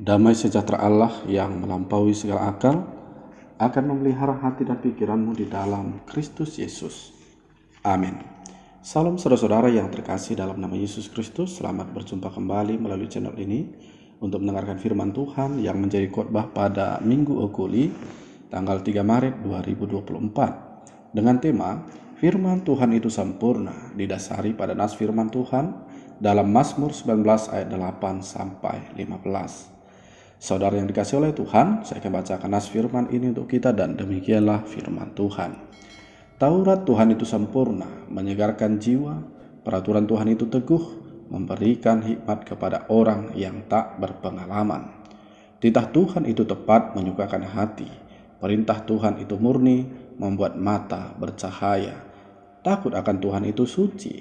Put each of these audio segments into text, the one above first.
Damai sejahtera Allah yang melampaui segala akal akan memelihara hati dan pikiranmu di dalam Kristus Yesus. Amin. Salam saudara-saudara yang terkasih dalam nama Yesus Kristus. Selamat berjumpa kembali melalui channel ini untuk mendengarkan firman Tuhan yang menjadi khotbah pada Minggu Okuli tanggal 3 Maret 2024 dengan tema Firman Tuhan itu sempurna, didasari pada nas firman Tuhan dalam Mazmur 19 ayat 8 sampai 15. Saudara yang dikasihi oleh Tuhan, saya akan bacakan nas firman ini untuk kita dan demikianlah firman Tuhan. Taurat Tuhan itu sempurna, menyegarkan jiwa, peraturan Tuhan itu teguh, memberikan hikmat kepada orang yang tak berpengalaman. Titah Tuhan itu tepat, menyukakan hati, perintah Tuhan itu murni, membuat mata bercahaya. Takut akan Tuhan itu suci,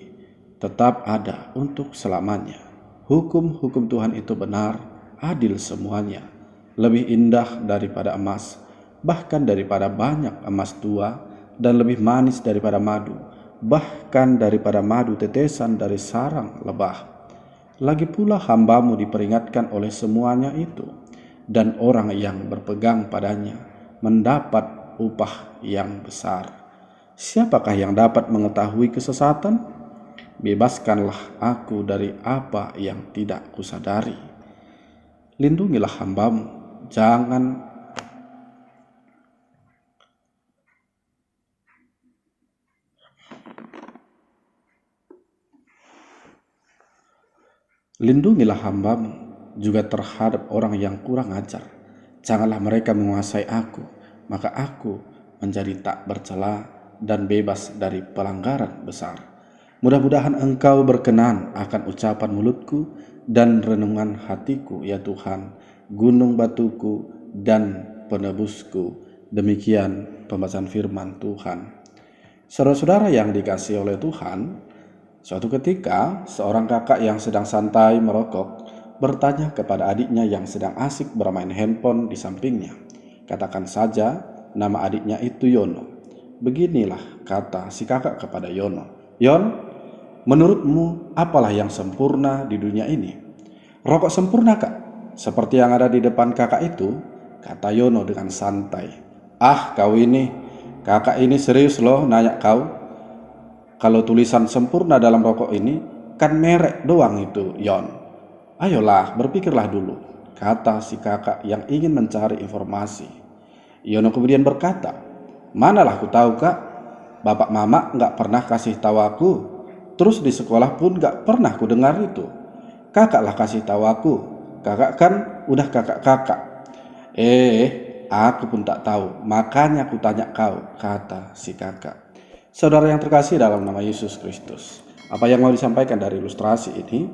tetap ada untuk selamanya. Hukum-hukum Tuhan itu benar, adil semuanya, lebih indah daripada emas, bahkan daripada banyak emas tua, dan lebih manis daripada madu, bahkan daripada madu tetesan dari sarang lebah. Lagi pula hambamu diperingatkan oleh semuanya itu, dan orang yang berpegang padanya mendapat upah yang besar. Siapakah yang dapat mengetahui kesesatan? Bebaskanlah aku dari apa yang tidak kusadari. Lindungilah hambamu, Lindungilah hambamu juga terhadap orang yang kurang ajar. Janganlah mereka menguasai aku, maka aku menjadi tak bercela dan bebas dari pelanggaran besar. Mudah-mudahan engkau berkenan akan ucapan mulutku dan renungan hatiku, ya Tuhan, gunung batuku dan penebusku. Demikian pembacaan firman Tuhan. Saudara-saudara yang dikasihi oleh Tuhan, suatu ketika seorang kakak yang sedang santai merokok bertanya kepada adiknya yang sedang asik bermain handphone di sampingnya. Katakan saja nama adiknya itu Yono. Beginilah kata si kakak kepada Yono. Yon, menurutmu apalah yang sempurna di dunia ini? Rokok sempurna, Kak, seperti yang ada di depan kakak itu, kata Yono dengan santai. Ah, kau ini, kakak ini serius loh nanya kau. Kalau tulisan sempurna dalam rokok ini kan merek doang itu, Yon. Ayolah, berpikirlah dulu, kata si kakak yang ingin mencari informasi. Yono kemudian berkata, manalah aku tahu, Kak. Bapak mama gak pernah kasih tahu aku. Terus di sekolah pun gak pernah ku dengar itu. Kakaklah kasih tahu aku. Kakak kan udah kakak-kakak. Aku pun tak tahu. Makanya aku tanya kau, kata si kakak. Saudara yang terkasih dalam nama Yesus Kristus, apa yang mau disampaikan dari ilustrasi ini?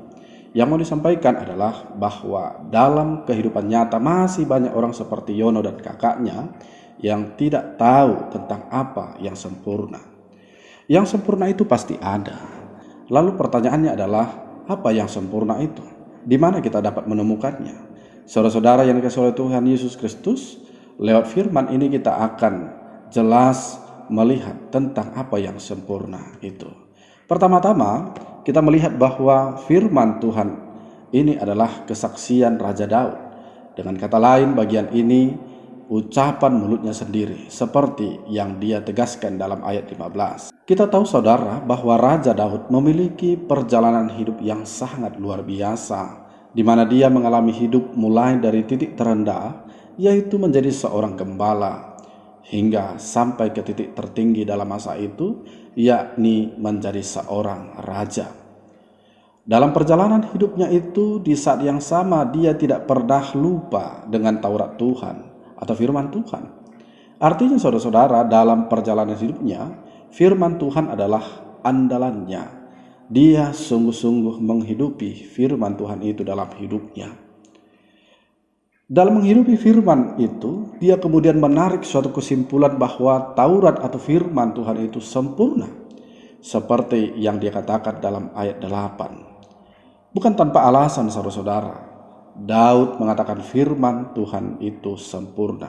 Yang mau disampaikan adalah bahwa dalam kehidupan nyata masih banyak orang seperti Yono dan kakaknya yang tidak tahu tentang apa yang sempurna. Yang sempurna itu pasti ada. Lalu pertanyaannya adalah, apa yang sempurna itu? Di mana kita dapat menemukannya? Saudara-saudara yang dikasihi oleh Tuhan Yesus Kristus, lewat firman ini kita akan jelas melihat tentang apa yang sempurna itu. Pertama-tama, kita melihat bahwa firman Tuhan ini adalah kesaksian Raja Daud. Dengan kata lain, bagian ini ucapan mulutnya sendiri, seperti yang dia tegaskan dalam ayat 15. Kita tahu saudara bahwa Raja Daud memiliki perjalanan hidup yang sangat luar biasa, di mana dia mengalami hidup mulai dari titik terendah, yaitu menjadi seorang gembala, hingga sampai ke titik tertinggi dalam masa itu, yakni menjadi seorang raja. Dalam perjalanan hidupnya itu, di saat yang sama dia tidak pernah lupa dengan Taurat Tuhan atau firman Tuhan. Artinya saudara-saudara, dalam perjalanan hidupnya, firman Tuhan adalah andalannya. Dia sungguh-sungguh menghidupi firman Tuhan itu dalam hidupnya. Dalam menghidupi firman itu, dia kemudian menarik suatu kesimpulan bahwa Taurat atau firman Tuhan itu sempurna, seperti yang dia katakan dalam ayat 8. Bukan tanpa alasan saudara-saudara, Daud mengatakan firman Tuhan itu sempurna.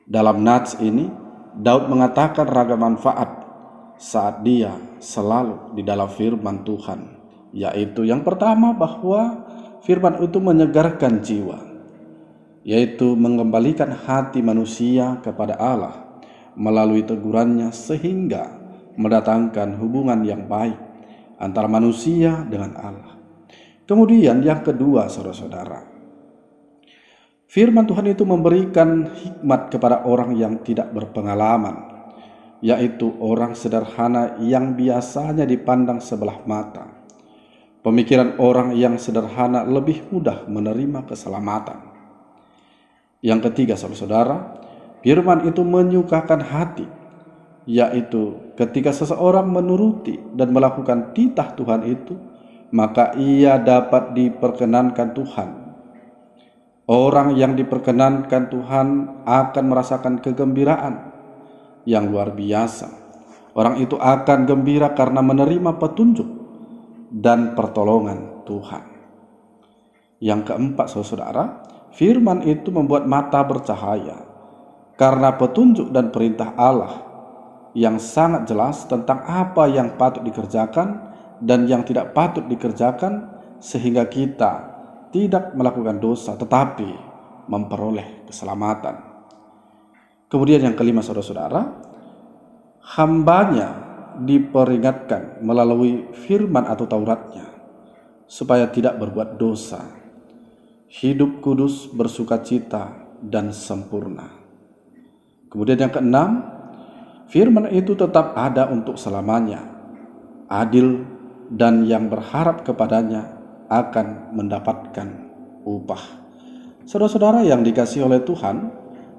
Dalam nats ini, Daud mengatakan ragam manfaat saat dia selalu di dalam firman Tuhan, yaitu yang pertama bahwa firman itu menyegarkan jiwa. yaitu mengembalikan hati manusia kepada Allah melalui tegurannya sehingga mendatangkan hubungan yang baik antara manusia dengan Allah. Kemudian yang kedua, saudara-saudara, firman Tuhan itu memberikan hikmat kepada orang yang tidak berpengalaman, yaitu orang sederhana yang biasanya dipandang sebelah mata. Pemikiran orang yang sederhana lebih mudah menerima keselamatan. Yang ketiga, saudara-saudara, firman itu menyukakan hati, yaitu ketika seseorang menuruti dan melakukan titah Tuhan itu, maka ia dapat diperkenankan Tuhan. Orang yang diperkenankan Tuhan akan merasakan kegembiraan yang luar biasa. Orang itu akan gembira karena menerima petunjuk dan pertolongan Tuhan. Yang keempat, saudara, firman itu membuat mata bercahaya karena petunjuk dan perintah Allah yang sangat jelas tentang apa yang patut dikerjakan dan yang tidak patut dikerjakan, sehingga kita tidak melakukan dosa tetapi memperoleh keselamatan. Kemudian yang kelima, saudara-saudara, hambanya diperingatkan melalui firman atau Tauratnya supaya tidak berbuat dosa, hidup kudus, bersukacita, dan sempurna. Kemudian yang keenam, firman itu tetap ada untuk selamanya, adil, dan yang berharap kepadanya akan mendapatkan upah. Saudara-saudara yang dikasihi oleh Tuhan,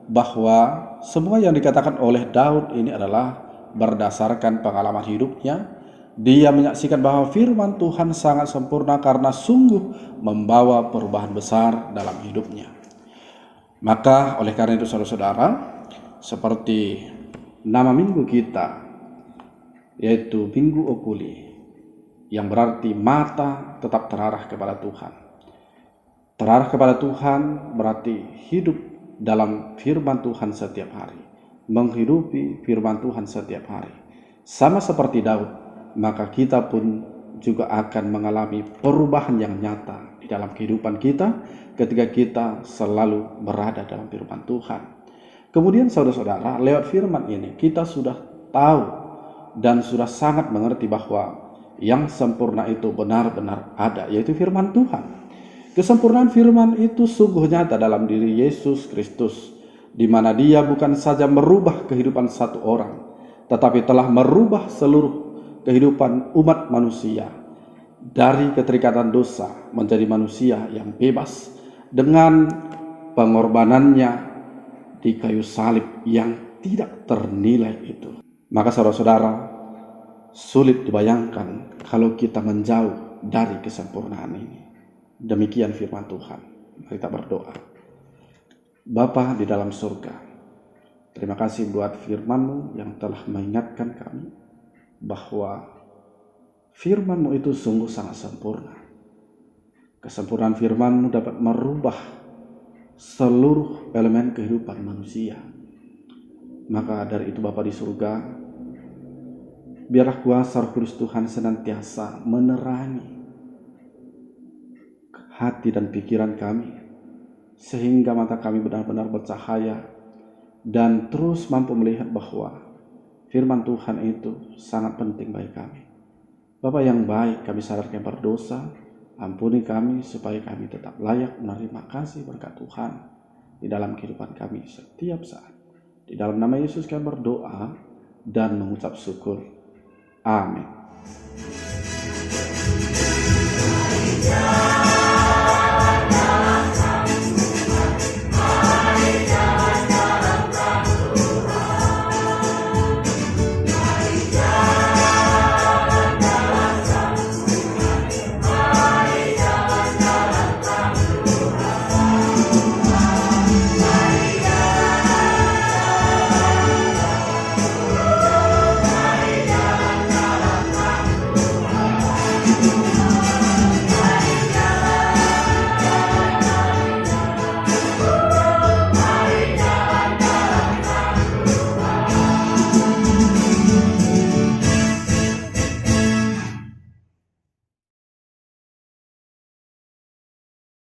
bahwa semua yang dikatakan oleh Daud ini adalah berdasarkan pengalaman hidupnya. Dia menyaksikan bahwa firman Tuhan sangat sempurna karena sungguh membawa perubahan besar dalam hidupnya. Maka oleh karena itu, saudara-saudara, seperti nama minggu kita, yaitu Minggu Okuli, yang berarti mata tetap terarah kepada Tuhan. Terarah kepada Tuhan berarti hidup dalam firman Tuhan setiap hari, menghidupi firman Tuhan setiap hari. Sama seperti Daud, maka kita pun juga akan mengalami perubahan yang nyata di dalam kehidupan kita ketika kita selalu berada dalam firman Tuhan. Kemudian saudara-saudara, lewat firman ini kita sudah tahu dan sudah sangat mengerti bahwa yang sempurna itu benar-benar ada, yaitu firman Tuhan. Kesempurnaan firman itu sungguh nyata dalam diri Yesus Kristus, di mana Dia bukan saja merubah kehidupan satu orang, tetapi telah merubah seluruh kehidupan umat manusia dari keterikatan dosa menjadi manusia yang bebas dengan pengorbanannya di kayu salib yang tidak ternilai itu. Maka saudara-saudara, sulit dibayangkan kalau kita menjauh dari kesempurnaan ini. Demikian firman Tuhan. Mari kita berdoa. Bapa di dalam surga, terima kasih buat firman-Mu yang telah mengingatkan kami bahwa firman-Mu itu sungguh sangat sempurna. Kesempurnaan firman-Mu dapat merubah seluruh elemen kehidupan manusia. Maka dari itu Bapa di surga, biarlah kuasa Roh Kudus Tuhan senantiasa menerangi hati dan pikiran kami, sehingga mata kami benar-benar bercahaya dan terus mampu melihat bahwa firman Tuhan itu sangat penting bagi kami. Bapa yang baik, kami sadarkan berdosa, ampuni kami supaya kami tetap layak menerima kasih berkat Tuhan di dalam kehidupan kami setiap saat. Di dalam nama Yesus kami berdoa dan mengucap syukur. Amin.